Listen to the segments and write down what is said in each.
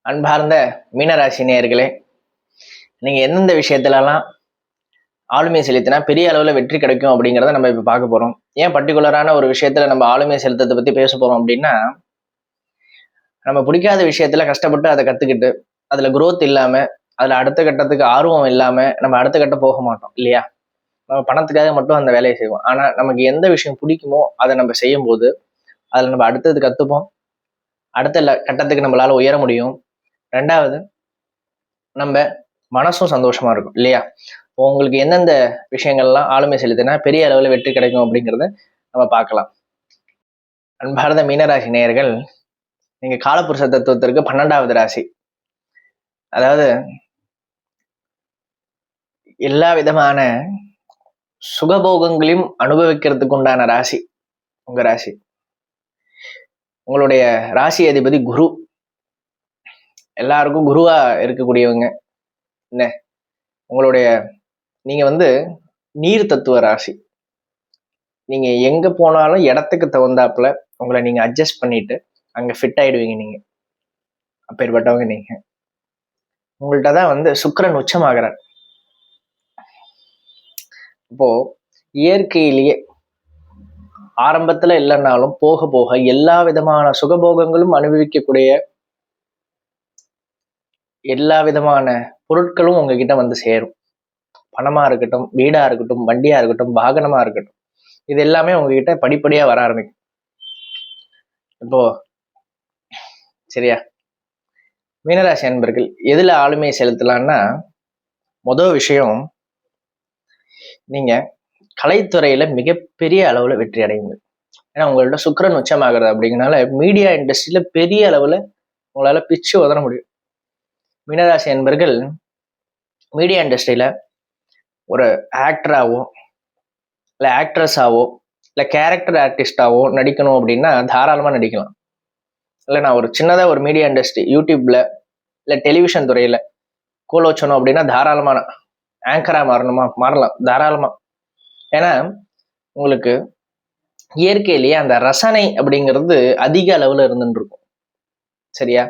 அன்பார்ந்த மீனராசி நேயர்களே, நீங்க எந்தெந்த விஷயத்துலலாம் ஆளுமை செலுத்தினா பெரிய அளவுல வெற்றி கிடைக்கும் அப்படிங்கிறத நம்ம இப்ப பார்க்க போறோம். ஏன் பர்டிகுலரான ஒரு விஷயத்துல நம்ம ஆளுமை செலுத்தத்தை பத்தி பேச போறோம் அப்படின்னா, நம்ம பிடிக்காத விஷயத்துல கஷ்டப்பட்டு அதை கத்துக்கிட்டு அதுல growth இல்லாம, அதுல அடுத்த கட்டத்துக்கு ஆர்வம் இல்லாம நம்ம அடுத்த கட்டம் போக மாட்டோம் இல்லையா? நம்ம பணத்துக்காக மட்டும் அந்த வேலையை செய்வோம். ஆனா நமக்கு எந்த விஷயம் பிடிக்குமோ அதை நம்ம செய்யும் போது அதுல நம்ம அடுத்தது கத்துப்போம். அடுத்த கட்டத்துக்கு நம்மளால உயர முடியும். ரெண்டாவது, நம்ம மனசும் சந்தோஷமா இருக்கும் இல்லையா? உங்களுக்கு எந்தெந்த விஷயங்கள்லாம் ஆளுமை செலுத்தினா பெரிய அளவுல வெற்றி கிடைக்கும் அப்படிங்கிறத நம்ம பார்க்கலாம். அன்பார்ந்த மீனராசி நேயர்கள், நீங்க காலபுருஷ தத்துவத்திற்கு 12வது ராசி. அதாவது எல்லா விதமான சுகபோகங்களையும் அனுபவிக்கிறதுக்கு உண்டான ராசி உங்க ராசி. உங்களுடைய ராசி அதிபதி குரு. எல்லாருக்கும் குருவா இருக்கக்கூடியவங்க. என்ன உங்களுடைய நீங்க நீர் தத்துவ ராசி. நீங்க எங்க போனாலும் இடத்துக்கு தகுந்தாப்புல உங்களை நீங்க அட்ஜஸ்ட் பண்ணிட்டு அங்க ஃபிட் ஆயிடுவீங்க. நீங்க அப்பேற்பட்டவங்க. நீங்க உங்கள்கிட்ட தான் சுக்கிரன் உச்சமாகிறார். இப்போ இயற்கையிலேயே ஆரம்பத்துல இல்லைன்னாலும் போக போக எல்லா விதமான சுகபோகங்களும் அனுபவிக்கக்கூடிய எல்லா விதமான பொருட்களும் உங்ககிட்ட வந்து சேரும். பணமா இருக்கட்டும், வீடா இருக்கட்டும், வண்டியா இருக்கட்டும், வாகனமா இருக்கட்டும், இது எல்லாமே உங்ககிட்ட படிப்படியா வர ஆரம்பிக்கும். இப்போ சரியா? மீனராசி அன்பர்கள் எதுல ஆளுமையை செலுத்தலாம்னா, முதல் விஷயம், நீங்க கலைத்துறையில மிகப்பெரிய அளவுல வெற்றி அடையுங்க. ஏன்னா உங்கள்ட்ட சுக்கிரன் உச்சமாகிறது அப்படிங்கறனால மீடியா இண்டஸ்ட்ரியில பெரிய அளவுல உங்களால பிச்சு உதற முடியும். மீனராசி அன்பர்கள் மீடியா இண்டஸ்ட்ரியில ஒரு ஆக்டராவோ இல்ல ஆக்ட்ரஸாவோ இல்ல கேரக்டர் ஆர்டிஸ்டாவோ நடிக்கணும் அப்படின்னா தாராளமா நடிக்கலாம். இல்லை நான் ஒரு சின்னதா ஒரு மீடியா இண்டஸ்ட்ரி யூடியூப்ல இல்ல டெலிவிஷன் துறையில கோல் வச்சணும் அப்படின்னா தாராளமான ஆங்கரா மாறலாம் தாராளமா. ஏன்னா உங்களுக்கு இயற்கையிலேயே அந்த ரசனை அப்படிங்கிறது அதிக அளவுல இருந்துட்டு இருக்கும். சரியா?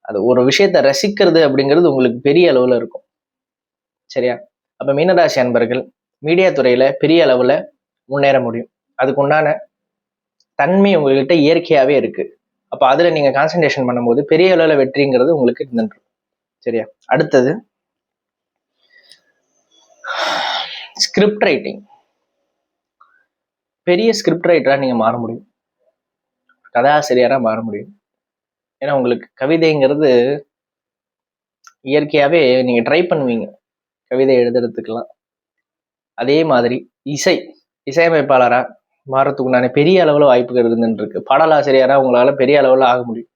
அது ஒரு விஷயத்த ரசிக்கிறது அப்படிங்கிறது உங்களுக்கு பெரிய அளவுல இருக்கும். சரியா? அப்ப மீனராசி அன்பர்கள் மீடியா துறையில பெரிய அளவுல முன்னேற முடியும். அதுக்கு உண்டான தன்மை உங்ககிட்ட இயற்கையாவே இருக்கு. அப்ப அதுல நீங்க கான்சன்ட்ரேஷன் பண்ணும்போது பெரிய அளவுல வெற்றிங்கிறது உங்களுக்கு இருந்துட்டு. சரியா? அடுத்தது ஸ்கிரிப்ட் ரைட்டிங். பெரிய ஸ்கிரிப்ட் ரைட்டரா நீங்க மாற முடியும். கதாசிரியரா மாற முடியும். ஏன்னா உங்களுக்கு கவிதைங்கிறது இயற்கையாவே நீங்க ட்ரை பண்ணுவீங்க கவிதை எழுதுறதுக்கெல்லாம். அதே மாதிரி இசையமைப்பாளரா மாறத்துக்கு உண்டான பெரிய அளவுல வாய்ப்புகள் இருந்துட்டு இருக்கு. பாடலாசிரியரா உங்களால பெரிய அளவுல ஆக முடியும்.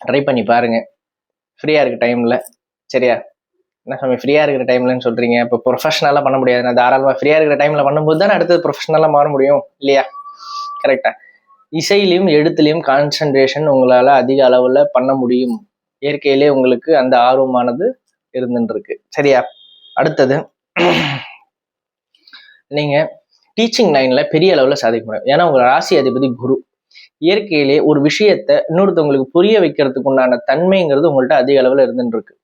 ட்ரை பண்ணி பாருங்க ஃப்ரீயா இருக்க டைம்ல. சரியா? என்ன சாமி ஃப்ரீயா இருக்கிற டைம்லன்னு சொல்றீங்க? இப்போ ப்ரொஃபஷனலா பண்ண முடியாது. நான் தாராளமா ஃப்ரீயா இருக்கிற டைம்ல பண்ணும்போது தானே அடுத்தது ப்ரொஃபஷனலா மாற முடியும் இல்லையா? கரெக்டா? இசையிலையும் எழுத்துலையும் கான்சன்ட்ரேஷன் உங்களால அதிக அளவுல பண்ண முடியும். இயற்கையிலே உங்களுக்கு அந்த ஆர்வமானது இருந்துட்டு இருக்கு. சரியா? அடுத்தது நீங்க டீச்சிங் லைன்ல பெரிய அளவுல சாதிக்க முடியும். ஏன்னா உங்க ராசி அதிபதி குரு. இயற்கையிலே ஒரு விஷயத்த இன்னொருத்தவங்களுக்கு புரிய வைக்கிறதுக்கு உண்டான தன்மைங்கிறது உங்கள்ட்ட அதிக அளவுல இருந்துட்டு இருக்கு.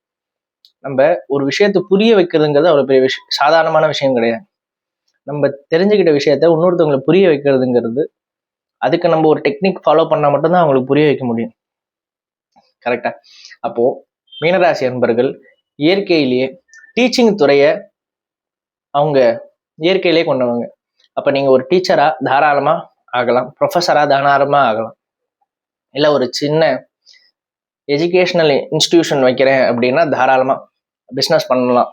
நம்ம ஒரு விஷயத்த புரிய வைக்கிறதுங்கிறது அவ்வளவு பெரிய விஷயம், சாதாரணமான விஷயம் கிடையாது. நம்ம தெரிஞ்சுக்கிட்ட விஷயத்த இன்னொருத்தவங்களுக்கு புரிய வைக்கிறதுங்கிறது, அதுக்கு நம்ம ஒரு டெக்னிக் ஃபாலோ பண்ணா மட்டும்தான் அவங்களுக்கு புரிய வைக்க முடியும். கரெக்டா? அப்போ மீனராசி அன்பர்கள் இயற்கையிலேயே டீச்சிங் துறைய அவங்க இயற்கையிலேயே கொண்டவங்க. அப்ப நீங்க ஒரு டீச்சரா தாராளமா ஆகலாம், ப்ரொஃபஸரா தாராளமா ஆகலாம். இல்ல ஒரு சின்ன எஜுகேஷனல் இன்ஸ்டிடியூஷன் வைக்கிறேன் அப்படின்னா தாராளமா பிஸ்னஸ் பண்ணலாம்.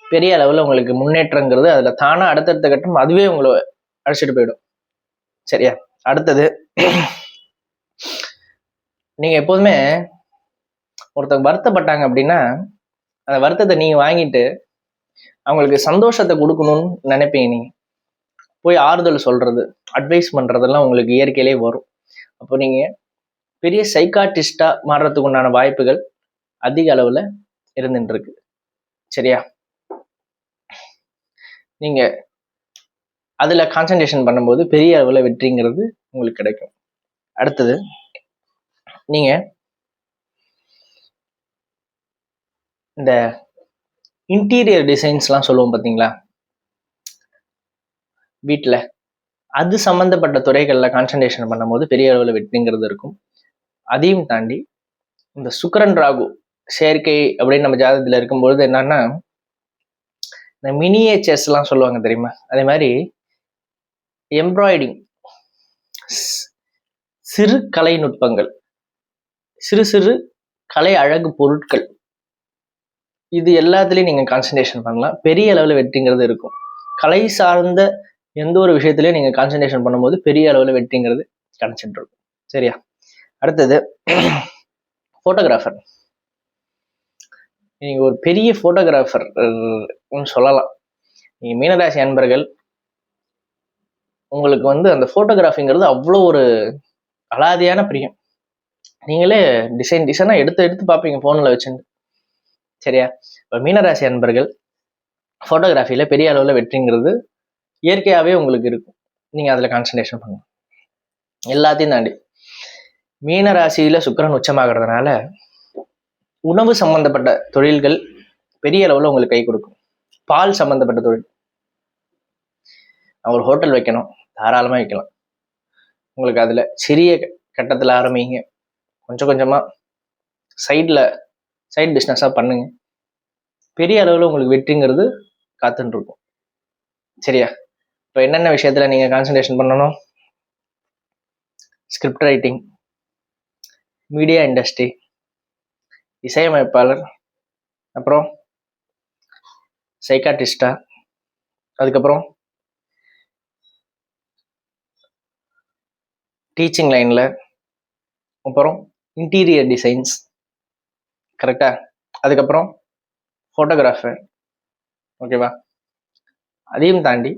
பெரிய அளவுல உங்களுக்கு முன்னேற்றங்கிறது அதுல தானா அடுத்தடுத்த கட்டம் அதுவே உங்களை அழைச்சிட்டு போயிடும். சரியா? அடுத்தது நீங்க எப்போதுமே ஒருத்தவங்க வருத்தப்பட்டாங்க அப்படின்னா அந்த வருத்தத்தை நீங்க வாங்கிட்டு அவங்களுக்கு சந்தோஷத்தை கொடுக்கணும்னு நினைப்பீங்க. நீங்க போய் ஆறுதல் சொல்றது, அட்வைஸ் பண்றதெல்லாம் உங்களுக்கு இயற்கையிலே வரும். அப்போ நீங்க பெரிய சைக்காட்டிஸ்டா மாறுறதுக்கு உண்டான வாய்ப்புகள் அதிக அளவுல இருந்துட்டு இருக்கு. சரியா? நீங்க அதுல கான்சன்ட்ரேஷன் பண்ணும்போது பெரிய அளவுல வெற்றிங்கிறது உங்களுக்கு கிடைக்கும். அடுத்தது நீங்க இந்த இன்டீரியர் டிசைன்ஸ்லாம் சொல்லுவோம் பார்த்தீங்களா வீட்டில், அது சம்மந்தப்பட்ட துறைகளில் கான்சன்ட்ரேஷன் பண்ணும்போது பெரிய அளவில் வெற்றிங்கிறது இருக்கும். அதையும் தாண்டி இந்த சுக்கிரன் ராகு சேர்க்கை அப்படின்னு நம்ம ஜாதகத்தில் இருக்கும்பொழுது என்னன்னா, இந்த மினியேச்சர்ஸ்லாம் சொல்லுவாங்க தெரியுமா, அதே மாதிரி எம்ப்ராய்டிங், சிறு கலை நுட்பங்கள், சிறு சிறு கலை அழகு பொருட்கள், இது எல்லாத்துலேயும் நீங்கள் கான்சன்ட்ரேஷன் பண்ணலாம். பெரிய அளவில் வெற்றிங்கிறது இருக்கும். கலை சார்ந்த எந்த ஒரு விஷயத்துலையும் நீங்கள் கான்சன்ட்ரேஷன் பண்ணும்போது பெரிய அளவில் வெற்றிங்கிறது கிடைச்சிட்டு இருக்கும். சரியா? அடுத்தது ஃபோட்டோகிராஃபர். நீங்கள் ஒரு பெரிய ஃபோட்டோகிராஃபர் சொல்லலாம். நீங்கள் மீனராசி அன்பர்கள், உங்களுக்கு வந்து அந்த ஃபோட்டோகிராஃபிங்கிறது அவ்வளோ ஒரு அலாதியான பிரியம். நீங்களே டிசைனாக எடுத்து பார்ப்பீங்க ஃபோனில் வச்சுட்டு. சரியா? இப்போ மீனராசி அன்பர்கள் ஃபோட்டோகிராஃபியில் பெரிய அளவில் வெற்றிங்கிறது இயற்கையாகவே உங்களுக்கு இருக்கும். நீங்கள் அதில் கான்சன்ட்ரேஷன் பண்ணுங்க. எல்லாத்தையும் தாண்டி மீனராசியில் சுக்கிரன் உச்சமாகிறதுனால உணவு சம்பந்தப்பட்ட தொழில்கள் பெரிய அளவில் உங்களுக்கு கை கொடுக்கும். பால் சம்பந்தப்பட்ட தொழில், ஒரு ஹோட்டல் வைக்கணும், தாராளமாக வைக்கலாம். உங்களுக்கு அதில் சிறிய கட்டத்தில் ஆரம்பிங்க, கொஞ்சம் கொஞ்சமாக சைட் பிஸ்னஸாக பண்ணுங்க. பெரிய அளவில் உங்களுக்கு வெற்றிங்கிறது காத்துட்டு இருக்கும். சரியா? இப்போ என்னென்ன விஷயத்தில் நீங்கள் கான்சன்ட்ரேஷன் பண்ணணும்? ஸ்கிரிப்ட் ரைட்டிங், மீடியா இண்டஸ்ட்ரி, இசையமைப்பாளர், அப்புறம் சைக்காட்டிஸ்டா, அதுக்கப்புறம் டீச்சிங் லைனில், அப்புறம் இன்டீரியர் டிசைன்ஸ், கரெக்டா? அதுக்கப்புறம் ஃபோட்டோகிராஃபர், ஓகேவா? அதையும் தாண்டி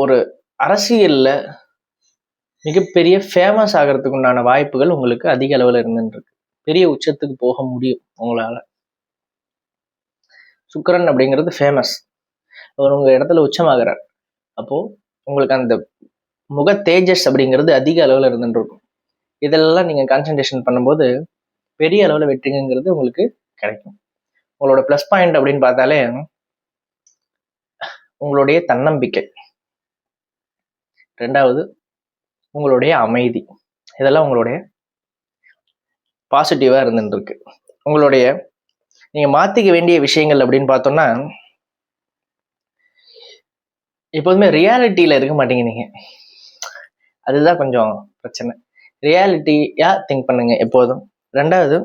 ஒரு அரசியலில் மிகப்பெரிய ஃபேமஸ் ஆகிறதுக்கு உண்டான வாய்ப்புகள் உங்களுக்கு அதிக அளவில் இருந்துருக்கு. பெரிய உச்சத்துக்கு போக முடியும் உங்களால். சுக்கிரன் அப்படிங்கிறது ஃபேமஸ், அவர் உங்கள் இடத்துல உச்சமாகிறார். அப்போது உங்களுக்கு அந்த முக தேஜஸ் அப்படிங்கிறது அதிக அளவில் இருந்துருக்கும். இதெல்லாம் நீங்கள் கான்சன்ட்ரேஷன் பண்ணும்போது பெரிய அளவில் வெற்றிங்கிறது உங்களுக்கு கிடைக்கும். உங்களோட ப்ளஸ் பாயிண்ட் அப்படின்னு பார்த்தாலே உங்களுடைய தன்னம்பிக்கை, ரெண்டாவது உங்களுடைய அமைதி, இதெல்லாம் உங்களுடைய பாசிட்டிவாக இருந்துருக்கு. உங்களுடைய நீங்கள் மாற்றிக்க வேண்டிய விஷயங்கள் அப்படின்னு பார்த்தோம்னா, எப்போதுமே ரியாலிட்டியில் இருக்க மாட்டீங்க நீங்கள். அதுதான் கொஞ்சம் பிரச்சனை. ரியாலிட்டியா திங்க் பண்ணுங்க எப்போதும். ரெண்டாவது,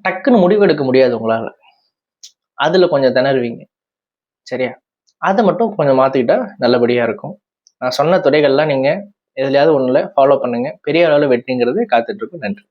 டக்குன்னு முடிவெடுக்க முடியாது உங்களால், அதில் கொஞ்சம் திணறுவீங்க. சரியா? அதை மட்டும் கொஞ்சம் மாற்றிக்கிட்டா நல்லபடியாக இருக்கும். நான் சொன்ன துறைகள்லாம் நீங்கள் எதுலையாவது ஒன்றில் ஃபாலோ பண்ணுங்கள். பெரிய அளவில் வெற்றிங்கிறது காத்துட்ருக்கும். நன்றி.